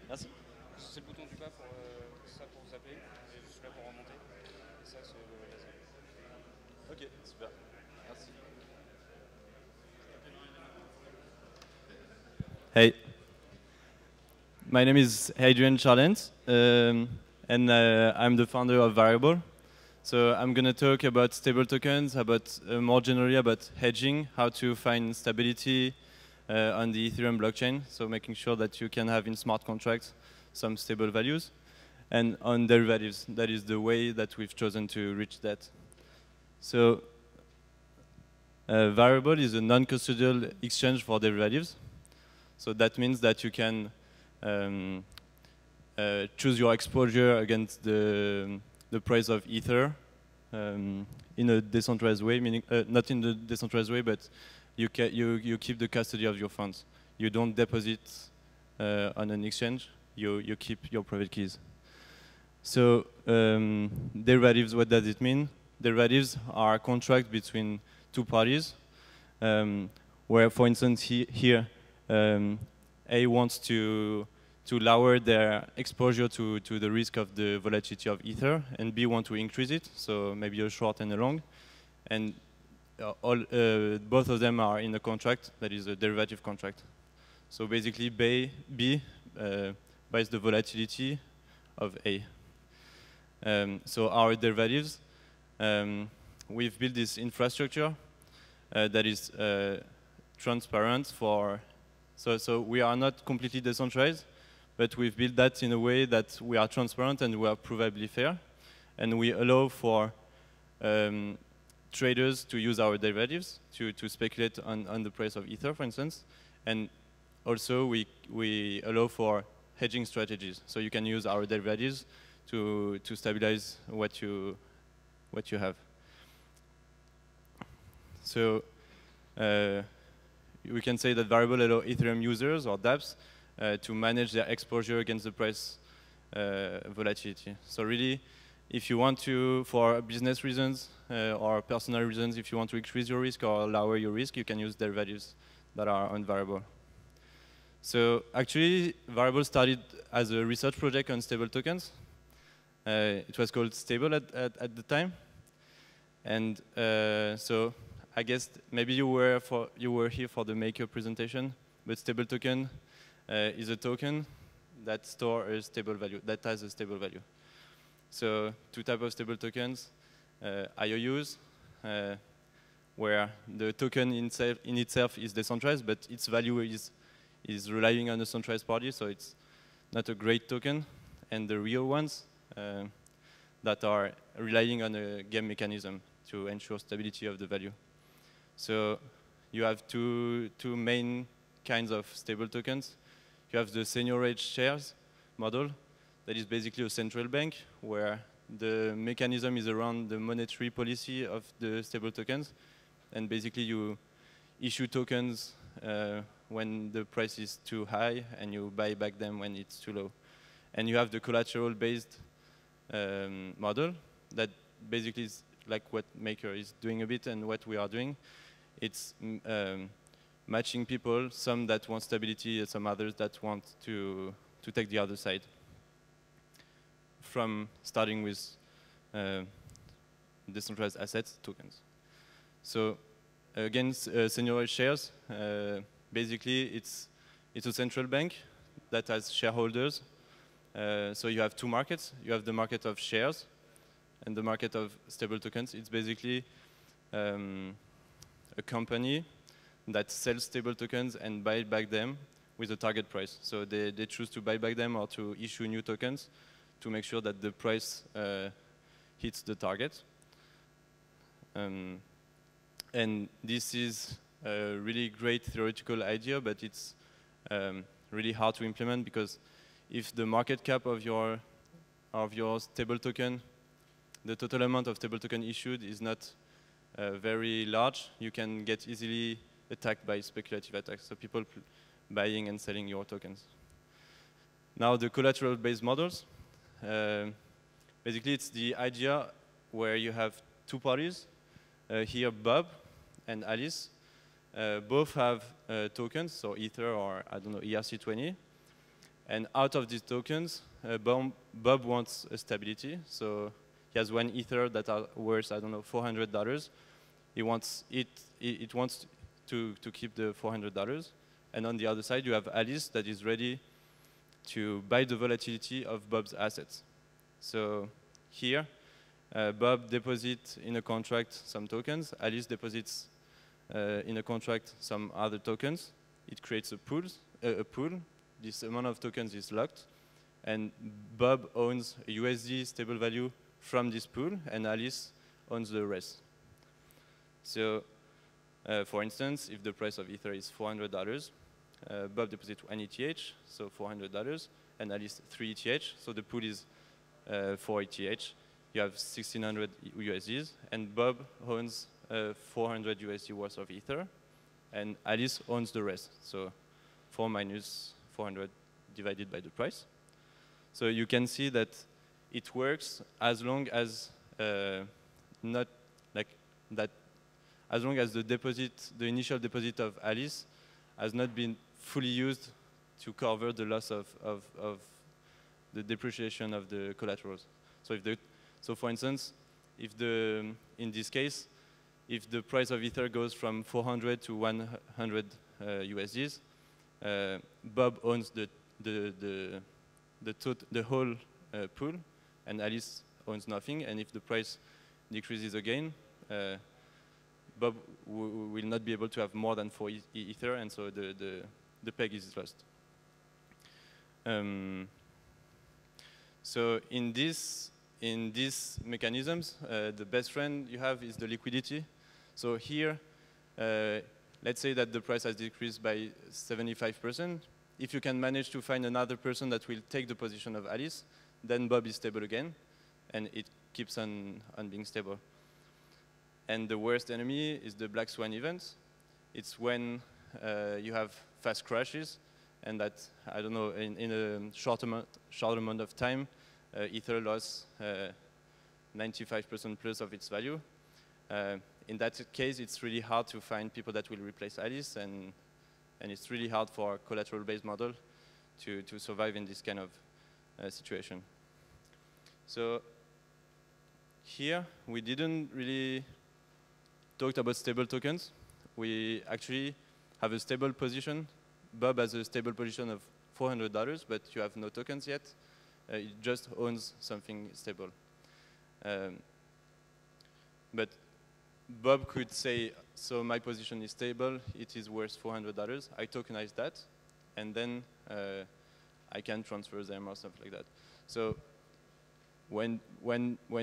Merci. C'est le bouton du bas pour ça pour zapper, et je suis là pour remonter. Et ça c'est le laser. Ok, super. Merci. Hey, my name is Hadrien Charlanes, and I'm the founder of Variabl. So I'm going to talk about stable tokens, about more generally about hedging, how to find stability on the Ethereum blockchain, so making sure that you can have in smart contracts some stable values, and on derivatives. That is the way that we've chosen to reach that. So Variabl is a non-custodial exchange for derivatives. So that means that you can choose your exposure against the price of Ether in a decentralized way, meaning not in the decentralized way, but you keep the custody of your funds. You don't deposit on an exchange. You keep your private keys. So derivatives, what does it mean? Derivatives are a contract between two parties, where, for instance, here A wants to lower their exposure to the risk of the volatility of Ether, and B want to increase it, so maybe a short and a long. And both of them are in a contract that is a derivative contract. So basically, B buys the volatility of A. So our derivatives, we've built this infrastructure that is transparent for, so we are not completely decentralized, but we've built that in a way that we are transparent and we are provably fair, and we allow for traders to use our derivatives to speculate on the price of Ether, for instance, and also we allow for hedging strategies. So you can use our derivatives to stabilize what you have. So we can say that Variabl allow Ethereum users or dApps to manage their exposure against the price volatility. So really, if you want to, for business reasons or personal reasons, if you want to increase your risk or lower your risk, you can use derivatives that are on Variabl. So actually, Variabl started as a research project on stable tokens. It was called Stable at the time. And so I guess maybe you were here for the Maker presentation, but stable token is a token that stores a stable value, that has a stable value. So two types of stable tokens, IOUs, where the token in itself is decentralized, but its value is relying on a centralized party, so it's not a great token. And the real ones that are relying on a game mechanism to ensure stability of the value. So you have two main kinds of stable tokens. You have the seigniorage shares model, that is basically a central bank where the mechanism is around the monetary policy of the stable tokens, and basically you issue tokens when the price is too high and you buy back them when it's too low. And you have the collateral-based model that basically is like what Maker is doing a bit and what we are doing. It's matching people, some that want stability and some others that want to take the other side. From starting with decentralized assets, tokens. So again, seigniorage shares, basically it's a central bank that has shareholders. So you have two markets. You have the market of shares and the market of stable tokens. It's basically a company that sells stable tokens and buy back them with a target price. So they choose to buy back them or to issue new tokens to make sure that the price hits the target. And this is a really great theoretical idea, but it's really hard to implement, because if the market cap of your stable token, the total amount of stable token issued is not very large, you can get easily attacked by speculative attacks. So people buying and selling your tokens. Now the collateral-based models, basically it's the idea where you have two parties. Here Bob and Alice both have tokens, so Ether or I don't know, ERC20. And out of these tokens, Bob wants a stability. So he has 1 Ether that are worth, I don't know, $400. He wants it wants to keep the $400. And on the other side, you have Alice that is ready to buy the volatility of Bob's assets. So here, Bob deposits in a contract some tokens. Alice deposits in a contract some other tokens. It creates a pool. This amount of tokens is locked. And Bob owns a USD stable value from this pool, and Alice owns the rest. So, for instance, if the price of Ether is $400, Bob deposits 1 ETH, so $400, and Alice 3 ETH, so the pool is 4 ETH. You have 1,600 USDs, and Bob owns 400 USD worth of Ether, and Alice owns the rest. So 4 minus 400 divided by the price. So you can see that it works as long as not like that, as long as the deposit, the initial deposit of Alice, has not been fully used to cover the loss of the depreciation of the collaterals. So if the, so for instance, if the, in this case, if the price of Ether goes from 400 to 100 USDs, Bob owns the whole pool, and Alice owns nothing. And if the price decreases again, Bob will not be able to have more than 4 Ether, and so the peg is lost. So in these mechanisms, the best friend you have is the liquidity. So here, let's say that the price has decreased by 75%. If you can manage to find another person that will take the position of Alice, then Bob is stable again, and it keeps on being stable. And the worst enemy is the black swan event. It's when you have fast crashes, and that, I don't know, in a short amount of time, Ether lost 95% plus of its value. In that case, it's really hard to find people that will replace Alice, and it's really hard for a collateral-based model to survive in this kind of situation. So here, we didn't really talk about stable tokens. We actually have a stable position. Bob has a stable position of $400, but you have no tokens yet. It just owns something stable. But Bob could say, so my position is stable, it is worth $400, I tokenize that, and then I can transfer them or something like that. So when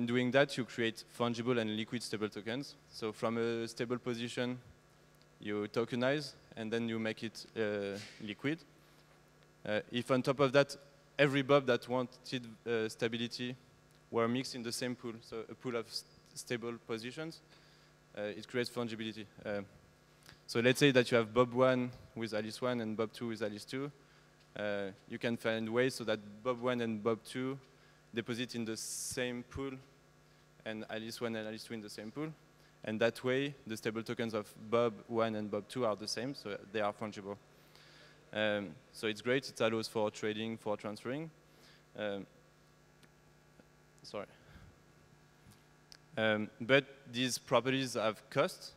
doing that, you create fungible and liquid stable tokens. So from a stable position, you tokenize, and then you make it liquid. If on top of that, every Bob that wanted stability were mixed in the same pool, so a pool of stable positions, it creates fungibility. So let's say that you have Bob 1 with Alice 1 and Bob 2 with Alice 2. You can find ways so that Bob 1 and Bob 2 deposit in the same pool, and Alice 1 and Alice 2 in the same pool. And that way, the stable tokens of Bob 1 and Bob 2 are the same, so they are fungible. So it's great, it allows for trading, for transferring. Sorry. But these properties have cost.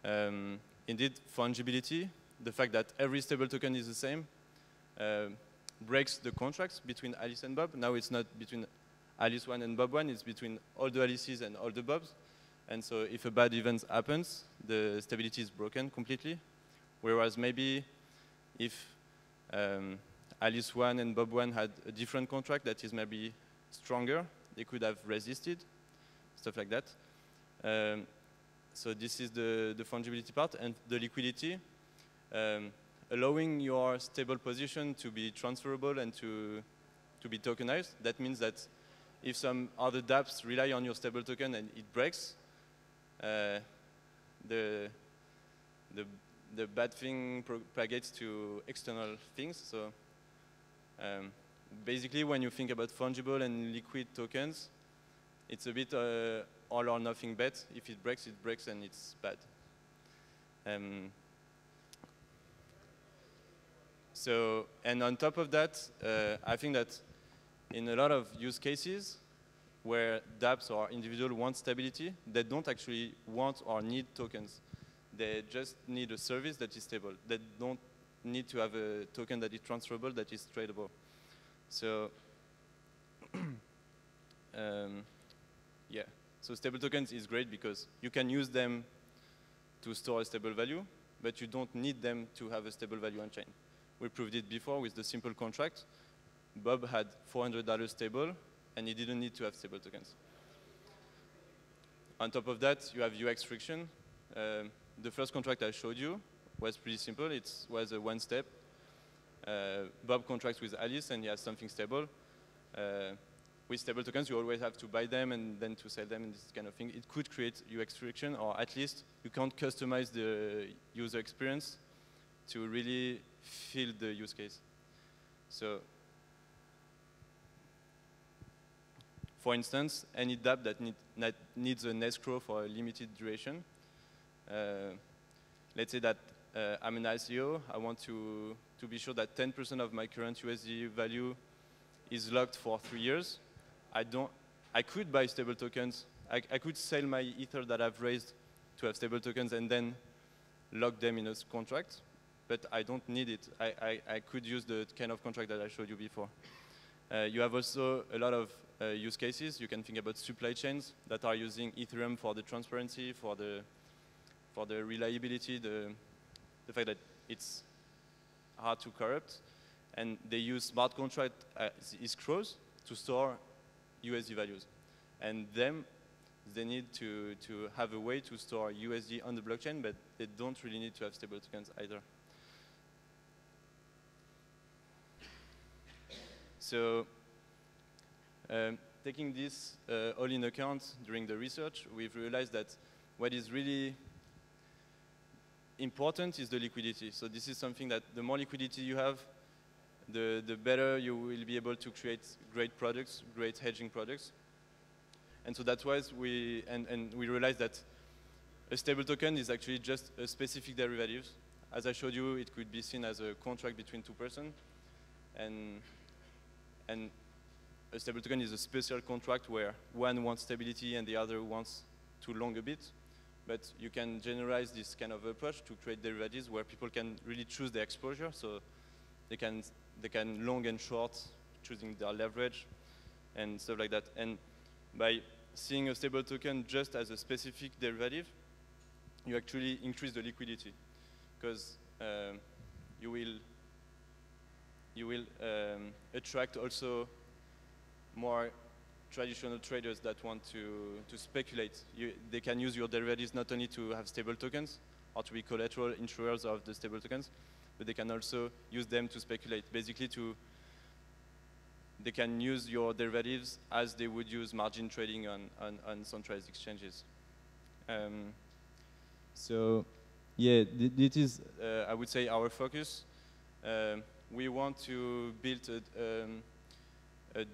Indeed, fungibility, the fact that every stable token is the same, breaks the contracts between Alice and Bob. Now it's not between Alice 1 and Bob 1, it's between all the Alices and all the Bobs. And so if a bad event happens, the stability is broken completely. Whereas maybe if Alice 1 and Bob 1 had a different contract that is maybe stronger, they could have resisted, stuff like that. So this is the fungibility part, and the liquidity, allowing your stable position to be transferable and to be tokenized. That means that if some other dApps rely on your stable token and it breaks, the bad thing propagates to external things. So basically, when you think about fungible and liquid tokens, it's a bit all or nothing bet. If it breaks, and it's bad. So, and on top of that, I think that in a lot of use cases where dApps or individual want stability, they don't actually want or need tokens. They just need a service that is stable. They don't need to have a token that is transferable, that is tradable. So, yeah. So stable tokens is great because you can use them to store a stable value, but you don't need them to have a stable value on chain. We proved it before with the simple contract. Bob had $400 stable, and he didn't need to have stable tokens. On top of that, you have UX friction. The first contract I showed you was pretty simple. It was a one step. Bob contracts with Alice, and he has something stable. With stable tokens, you always have to buy them and then to sell them and this kind of thing. It could create UX friction, or at least you can't customize the user experience to really fill the use case. So, for instance, any dApp that needs an escrow for a limited duration. Let's say that I'm an ICO. I want to be sure that 10% of my current USD value is locked for 3 years. I could buy stable tokens. I could sell my Ether that I've raised to have stable tokens and then lock them in a contract, but I don't need it. I could use the kind of contract that I showed you before. You have also a lot of use cases. You can think about supply chains that are using Ethereum for the transparency, for the reliability, the fact that it's hard to corrupt, and they use smart contract escrows to store USD values. And they need to have a way to store USD on the blockchain, but they don't really need to have stable tokens either. So taking this all in account during the research, we've realized that what is really important is the liquidity. So this is something that the more liquidity you have, the better you will be able to create great products, great hedging products. And so that's why we realized that a stable token is actually just a specific derivative. As I showed you, it could be seen as a contract between two persons. And a stable token is a special contract where one wants stability and the other wants to long a bit. But you can generalize this kind of approach to create derivatives where people can really choose their exposure. So they can long and short, choosing their leverage and stuff like that. And by seeing a stable token just as a specific derivative, you actually increase the liquidity, because you will attract also more traditional traders that want to speculate. They can use your derivatives not only to have stable tokens or to be collateral insurers of the stable tokens, but they can also use them to speculate. Basically, they can use your derivatives as they would use margin trading on centralized exchanges. So, yeah, this is, I would say, our focus. We want to build a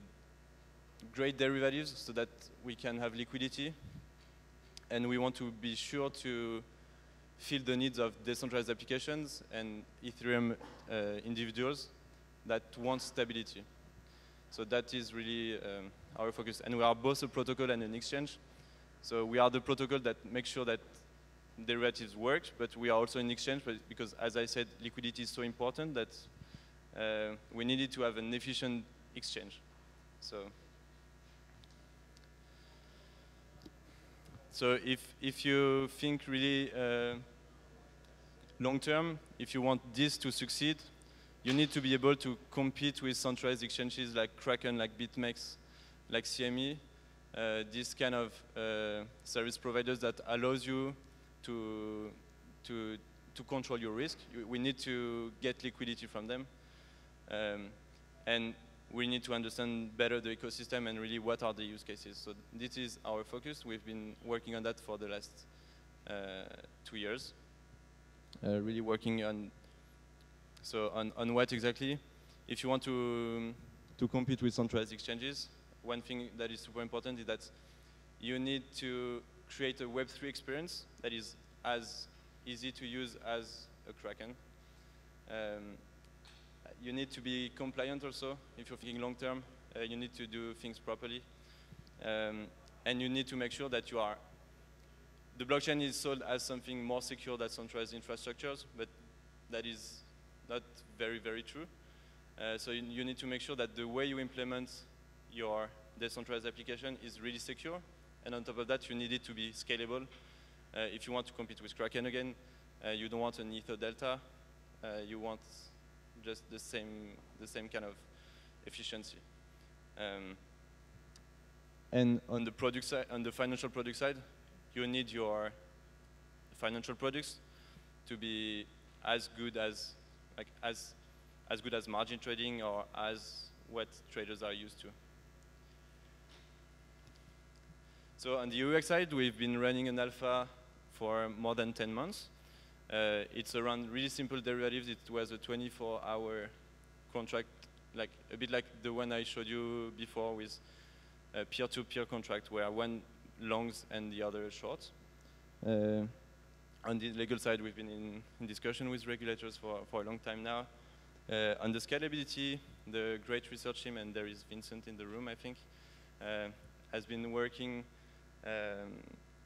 great derivatives so that we can have liquidity, and we want to be sure to fill the needs of decentralized applications and Ethereum individuals that want stability. So that is really our focus. And we are both a protocol and an exchange. So we are the protocol that makes sure that derivatives work, but we are also an exchange because, as I said, liquidity is so important that we needed to have an efficient exchange. So if you think really long term, if you want this to succeed, you need to be able to compete with centralized exchanges like Kraken, like BitMEX, like CME, these kind of service providers that allows you to control your risk. We need to get liquidity from them. And we need to understand better the ecosystem and really what are the use cases. So this is our focus. We've been working on that for the last 2 years. Really working on, on what exactly? If you want to compete with centralized exchanges, one thing that is super important is that you need to create a Web3 experience that is as easy to use as a Kraken. you need to be compliant also. If you're thinking long term, you need to do things properly. And you need to make sure that the blockchain is sold as something more secure than centralized infrastructures, but that is not very, very true. So you need to make sure that the way you implement your decentralized application is really secure. And on top of that, you need it to be scalable. If you want to compete with Kraken again, you don't want an Ether Delta. You want just the same kind of efficiency. And on the product side, on the financial product side, you need your financial products to be as good as good as margin trading or as what traders are used to. So on the UX side, we've been running an alpha for more than 10 months. It's around really simple derivatives. It was a 24-hour contract, like a bit like the one I showed you before with a peer-to-peer contract where one longs and the other shorts. On the legal side, we've been in discussion with regulators for a long time now. On the scalability, the great research team, and there is Vincent in the room, I think, has been working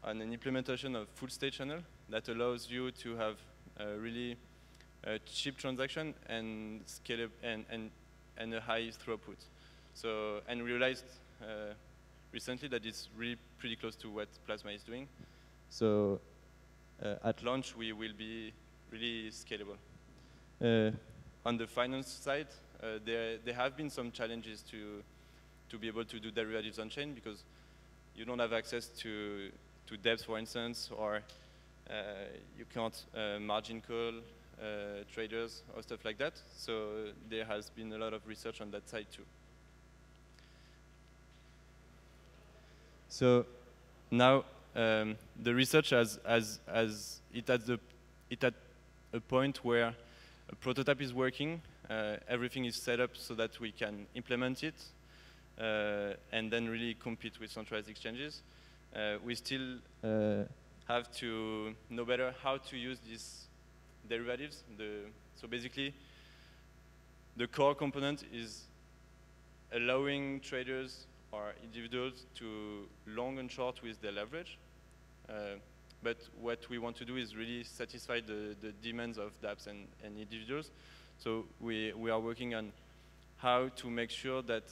on an implementation of full state channel that allows you to have a really cheap transaction and scale up and a high throughput. So, and we realized recently that it's really pretty close to what Plasma is doing. So at launch, we will be really scalable. On the finance side, there have been some challenges to be able to do derivatives on chain because you don't have access to debts, for instance, or you can't margin call traders or stuff like that. So there has been a lot of research on that side too. So now the research is at a point where a prototype is working, everything is set up so that we can implement it, and then really compete with centralized exchanges. We still have to know better how to use these derivatives. So basically, the core component is allowing traders or individuals to long and short with their leverage. But what we want to do is really satisfy the demands of dApps and individuals. So we are working on how to make sure that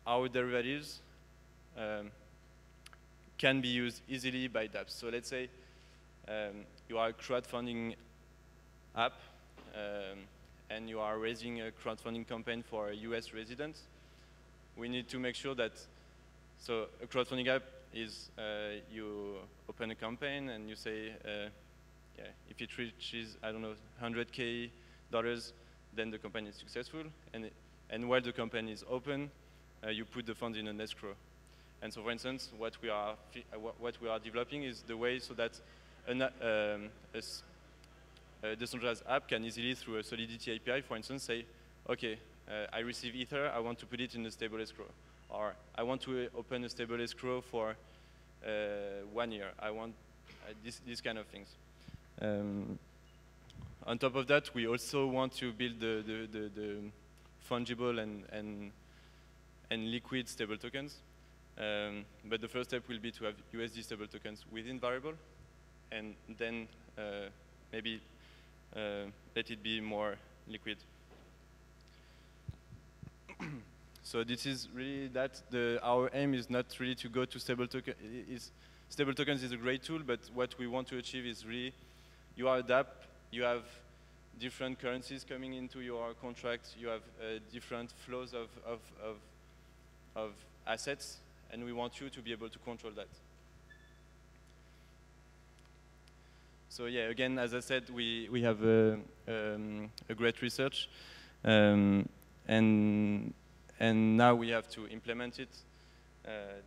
our derivatives can be used easily by dApps. So let's say you are a crowdfunding app and you are raising a crowdfunding campaign for a US resident. We need to make sure that, so a crowdfunding app is you open a campaign and you say, yeah, if it reaches, I don't know, $100K, then the campaign is successful. And while the campaign is open, you put the funds in an escrow. And so, for instance, what we are developing is the way so that a decentralized app can easily, through a Solidity API, for instance, say, okay, I receive Ether, I want to put it in a stable escrow. Or I want to open a stable escrow for 1 year. I want these kind of things. On top of that, we also want to build the fungible and liquid stable tokens. But the first step will be to have USD stable tokens within Variabl, and then maybe let it be more liquid. So this is really that. Our aim is not really to go to stable tokens. Stable tokens is a great tool, but what we want to achieve is really, you are a dApp, you have different currencies coming into your contract, you have different flows of assets, and we want you to be able to control that. So yeah, again, as I said, we have a great research, and now we have to implement it.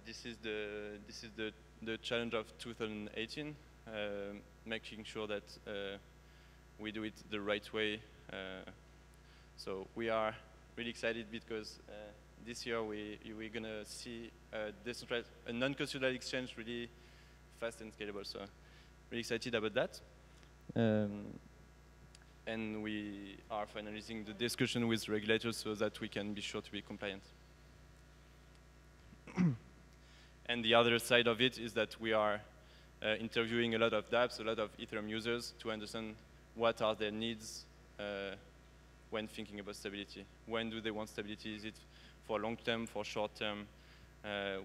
This is the challenge of 2018, making sure that we do it the right way. So we are really excited because this year we're gonna see a non-custodial exchange really fast and scalable. So really excited about that. and we are finalizing the discussion with regulators so that we can be sure to be compliant. And the other side of it is that we are interviewing a lot of dApps, a lot of Ethereum users to understand what are their needs when thinking about stability. When do they want stability? Is it for long term, for short term?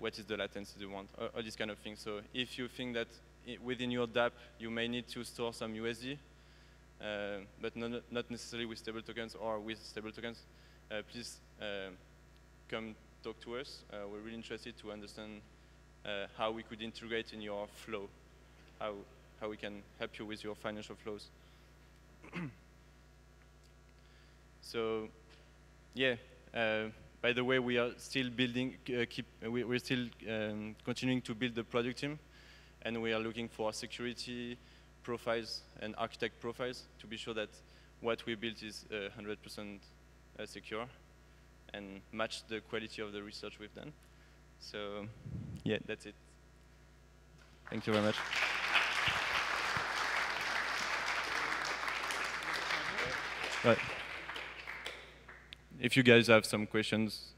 What is the latency they want? All these kind of things. So if you think that within your dApp you may need to store some USD, but not necessarily with stable tokens or with stable tokens, please come talk to us. We're really interested to understand how we could integrate in your flow, how we can help you with your financial flows. So, yeah. By the way, we are still building. We're still continuing to build the product team, and we are looking for security profiles and architect profiles to be sure that what we built is 100% secure and match the quality of the research we've done. So, yeah, that's it. Thank you very much. Right. If you guys have some questions,